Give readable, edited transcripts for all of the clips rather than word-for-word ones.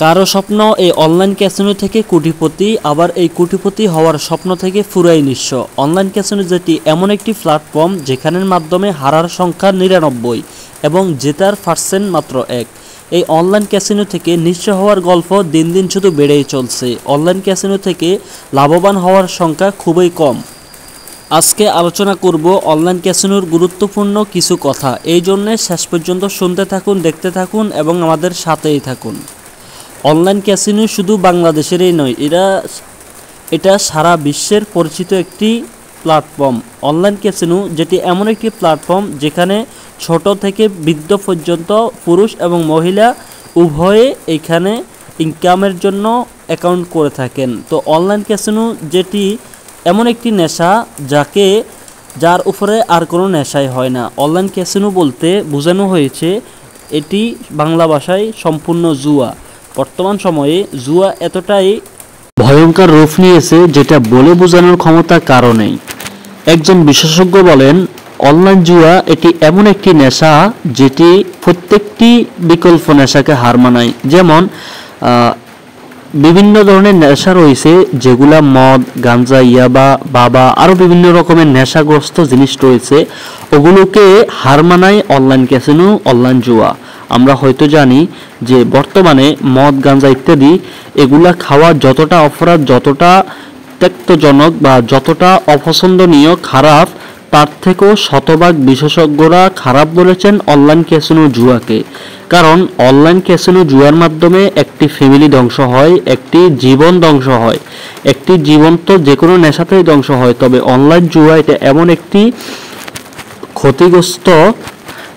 কারো স্বপ্ন এই অনলাইন ক্যাসিনো থেকে কোটিপতি, আবার এই কোটিপতি হওয়ার স্বপ্ন থেকে পুরাই নিঃস্ব। অনলাইন ক্যাসিনো যেটি এমন একটি প্ল্যাটফর্ম যেখানের মাধ্যমে হারার সংখ্যা 99 এবং জেতার পার্সেন্ট মাত্র 1। এই অনলাইন ক্যাসিনো থেকে নিঃস্ব হওয়ার গল্প দিন দিন শুধু বেড়েই চলছে। অনলাইন ক্যাসিনো থেকে লাভবান হওয়ার সংখ্যা খুবই কম। আজকে আলোচনা করব অনলাইন ক্যাসিনোর গুরুত্বপূর্ণ কিছু কথা। এই জন্যে শেষ পর্যন্ত শুনতে থাকুন, দেখতে থাকুন এবং আমাদের সাথেই থাকুন। অনলাইন ক্যাসিনো শুধু বাংলাদেশেরই নয়, এটা সারা বিশ্বের পরিচিত একটি প্ল্যাটফর্ম। অনলাইন ক্যাসিনো যেটি এমন একটি প্ল্যাটফর্ম যেখানে ছোট থেকে বৃদ্ধ পর্যন্ত পুরুষ এবং মহিলা উভয়ে এখানে ইনকামের জন্য অ্যাকাউন্ট করে থাকেন। তো অনলাইন ক্যাসিনো যেটি এমন একটি নেশা যার উপরে আর কোনো নেশাই হয় না। অনলাইন ক্যাসিনো বলতে বোঝানো হয়েছে এটি বাংলা ভাষায় সম্পূর্ণ জুয়া। বর্তমান সময়ে জুয়া এতটাই ভয়ঙ্কর রূপ নিয়েছে যেটা বলে বোঝানোর ক্ষমতা কারো নেই। একজন বিশেষজ্ঞ বলেন, অনলাইন জুয়া এটি এমন একটি নেশা যেটি প্রত্যেকটি বিকল্প নেশাকে হার মানায়। যেমন বিভিন্ন ধরনের নেশা রয়েছে যেগুলা মদ, গাঞ্জা, ইয়াবা, বাবা আরও বিভিন্ন রকমের নেশাগ্রস্ত জিনিস রয়েছে, ওগুলোকে হার মানায় অনলাইন ক্যাসিনো, অনলাইন জুয়া। আমরা হয়তো জানি যে বর্তমানে মদ, গাঞ্জা ইত্যাদি এগুলা খাওয়া যতটা অপরাধ, যতটা ত্যক্তজনক বা যতটা অপছন্দনীয়, খারাপ, তার থেকেও শতভাগ বিশেষজ্ঞরা খারাপ বলেছেন অনলাইন ক্যাসিনো জুয়াকে। কারণ অনলাইন ক্যাসিনো জুয়ার মাধ্যমে একটি ফ্যামিলি ধ্বংস হয়, একটি জীবন ধ্বংস হয়। একটি জীবন তো যে কোনো নেশাতেই ধ্বংস হয়, তবে অনলাইন জুয়া এটা এমন একটি ক্ষতিগ্রস্ত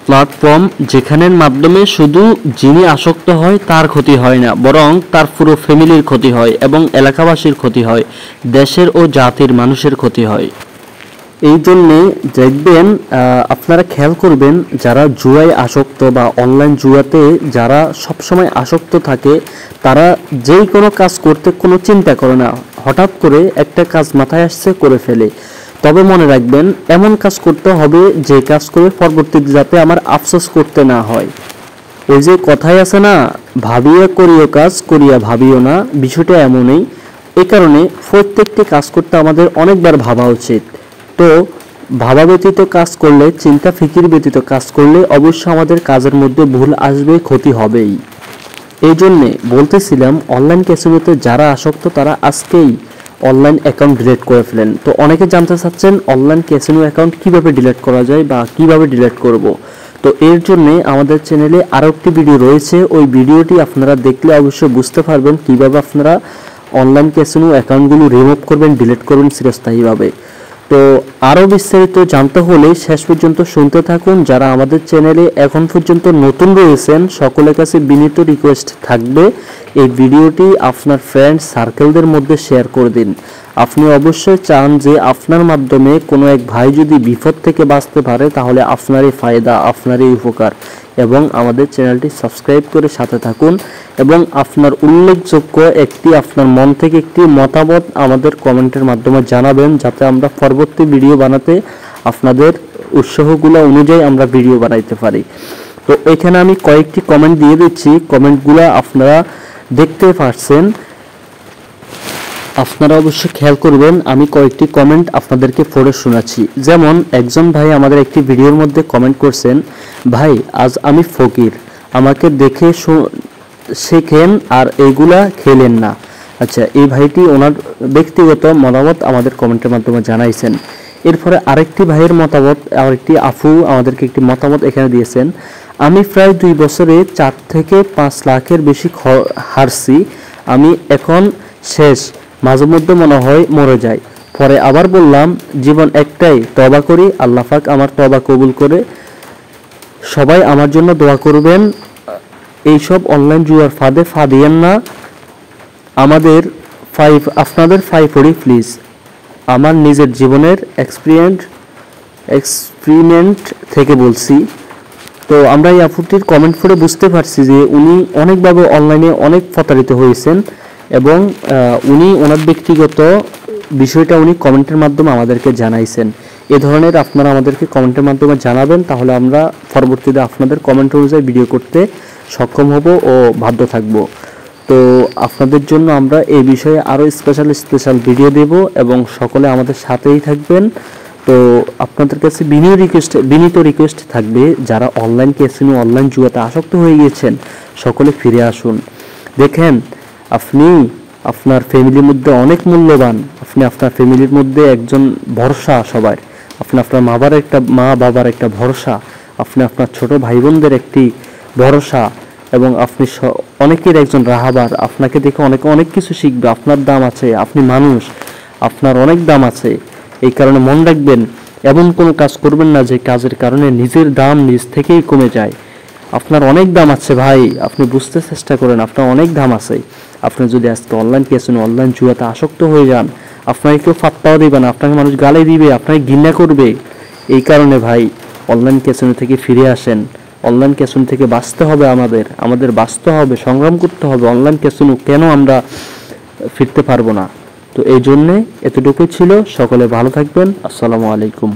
প্ল্যাটফর্ম যেখানের মাধ্যমে শুধু যিনি আসক্ত হয় তার ক্ষতি হয় না, বরং তার পুরো ফ্যামিলির ক্ষতি হয় এবং এলাকাবাসীর ক্ষতি হয়, দেশের ও জাতির মানুষের ক্ষতি হয়। এই জন্যে দেখবেন, আপনারা খেয়াল করবেন, যারা জুয়ায় আসক্ত বা অনলাইন জুয়াতে যারা সবসময় আসক্ত থাকে তারা যেই কোনো কাজ করতে কোনো চিন্তা করে না, হঠাৎ করে একটা কাজ মাথায় আসছে করে ফেলে। তবে মনে রাখবেন, এমন কাজ করতে হবে যে কাজ করে পরবর্তীতে যাতে আমার আফসোস করতে না হয়। ওই যে কথাই আছে না, ভাবিয়া করিও কাজ, করিয়া ভাবিও না, বিষয়টা এমনই। এই কারণে প্রত্যেকটি কাজ করতে আমাদের অনেকবার ভাবা উচিত। তো ভাবা ব্যতীত কাজ করলে, চিন্তা ফিকির ব্যতীত কাজ করলে অবশ্যই আমাদের কাজের মধ্যে ভুল আসবে, ক্ষতি হবেই। এই জন্যে বলতেছিলাম, অনলাইন ক্যাসিনোতে যারা আসক্ত তারা আজকেই অনলাইন অ্যাকাউন্ট ডিলিট করে ফেলেন। তো অনেকে জানতে চাচ্ছেন অনলাইন ক্যাসিনো অ্যাকাউন্ট কিভাবে ডিলিট করা যায় বা কিভাবে ডিলিট করব। তো এর জন্য আমাদের চ্যানেলে আরও একটি ভিডিও রয়েছে, ওই ভিডিওটি আপনারা দেখলে অবশ্যই বুঝতে পারবেন কিভাবে আপনারা অনলাইন ক্যাসিনো অ্যাকাউন্টগুলো রিমুভ করবেন, ডিলিট করবেন চিরস্থায়ীভাবে। তো আরও বিস্তারিত জানতে হলে শেষ পর্যন্ত শুনতে থাকুন। যারা আমাদের চ্যানেলে এখন পর্যন্ত নতুন রয়েছেন সকলের কাছে বিনীত রিকোয়েস্ট থাকবে, এই ভিডিওটি আপনার ফ্রেন্ডস সার্কেলদের মধ্যে শেয়ার করে দিন। আপনি অবশ্যই চান যে আপনার মাধ্যমে কোনো এক ভাই যদি বিপদ থেকে বাঁচতে পারে তাহলে আপনারই ফায়দা, আপনারই উপকার। এবং আমাদের চ্যানেলটি সাবস্ক্রাইব করে সাথে থাকুন এবং আপনার উল্লেখযোগ্য একটি, আপনার মন থেকে একটি মতামত আমাদের কমেন্টের মাধ্যমে জানাবেন, যাতে আমরা পরবর্তী ভিডিও বানাতে আপনাদের উৎসাহগুলো অনুযায়ী আমরা ভিডিও বানাইতে পারি। তো এখানে আমি কয়েকটি কমেন্ট দিয়ে দিচ্ছি, কমেন্টগুলো আপনারা দেখতে পাচ্ছেন, আপনারা অবশ্যই খেয়াল করবেন। আমি কয়েকটি কমেন্ট আপনাদেরকে পড়ে শোনাচ্ছি। যেমন একজন ভাই আমাদের একটি ভিডিওর মধ্যে কমেন্ট করছেন, ভাই আজ আমি ফকির, আমাকে দেখে শেখেন আর এইগুলা খেলেন না। আচ্ছা, এই ভাইটি ওনার ব্যক্তিগত মতামত আমাদের কমেন্টের মাধ্যমে জানাইছেন। এরপরে আরেকটি ভাইয়ের মতামত, আরেকটি আফু আমাদেরকে একটি মতামত এখানে দিয়েছেন, আমি প্রায় 2 বছরে 4 থেকে 5 লাখের বেশি হারছি, আমি এখন শেষ, মাঝে মধ্যে মনে হয় মরে যায়, পরে আবার বললাম জীবন একটাই, তওবা করি, আল্লাহ পাক আমার তওবা কবুল করে, সবাই আমার জন্য দোয়া করবেন। এইসব অনলাইন জুয়ার ফাঁদে পা দিয়েন না, আপনাদের 5 পড়ি প্লিজ, আমার নিজের জীবনের এক্সপেরিমেন্ট থেকে বলছি। তো আমরা এই আপুটির কমেন্ট পড়ে বুঝতে পারছি যে উনি অনেকভাবে অনলাইনে অনেক প্রতারিত হয়েছেন এবং উনি ওনার ব্যক্তিগত বিষয়টা উনি কমেন্টের মাধ্যমে আমাদেরকে জানাইছেন। এ ধরনের আপনারা আমাদেরকে কমেন্টের মাধ্যমে জানাবেন, তাহলে আমরা পরবর্তীতে আপনাদের কমেন্ট অনুযায়ী ভিডিও করতে সক্ষম হব ও বাধ্য থাকব। তো আপনাদের জন্য আমরা এই বিষয়ে আরও স্পেশাল ভিডিও দেব এবং সকলে আমাদের সাথেই থাকবেন। তো আপনাদের কাছে বিনীত রিকোয়েস্ট থাকবে, যারা অনলাইন ক্যাসিনো অনলাইন জুয়াতে আসক্ত হয়ে গিয়েছেন সকলে ফিরে আসুন। দেখেন, আপনি আপনার ফ্যামিলির মধ্যে অনেক মূল্যবান, আপনি আপনার ফ্যামিলির মধ্যে একজন ভরসা সবার, আপনি আপনার মা বাবার একটা ভরসা, আপনি আপনার ছোট ভাই বোনদের একটি ভরসা, এবং আপনি অনেকের একজন রাহাবার। আপনাকে দেখে অনেক কিছু শিখবে। আপনার দাম আছে, আপনি মানুষ, আপনার অনেক দাম আছে। এই কারণে মনে রাখবেন, এমন কোনো কাজ করবেন না যে কাজের কারণে নিজের দাম নিজ থেকেই কমে যায়। আপনার অনেক দাম আছে ভাই, আপনি বুঝতে চেষ্টা করেন, আপনার অনেক দাম আছে। আপনি যদি আজকে অনলাইন ক্যাসিনো অনলাইন জুয়াতে আসক্ত হয়ে যান, আপনাকে কেউ পাত্তাও দিবে না, আপনাকে মানুষ গালি দিবে, আপনাকে ঘৃণা করবে। এই কারণে ভাই, অনলাইন ক্যাসিনো থেকে ফিরে আসেন। অনলাইন ক্যাসিনো থেকে বাঁচতে হবে, আমাদের বাঁচতে হবে, সংগ্রাম করতে হবে। অনলাইন ক্যাসিনো কেন আমরা ফিরতে পারবো না? তো এই জন্যে এতটুকুই ছিল। সকলে ভালো থাকবেন। আসসালামু আলাইকুম।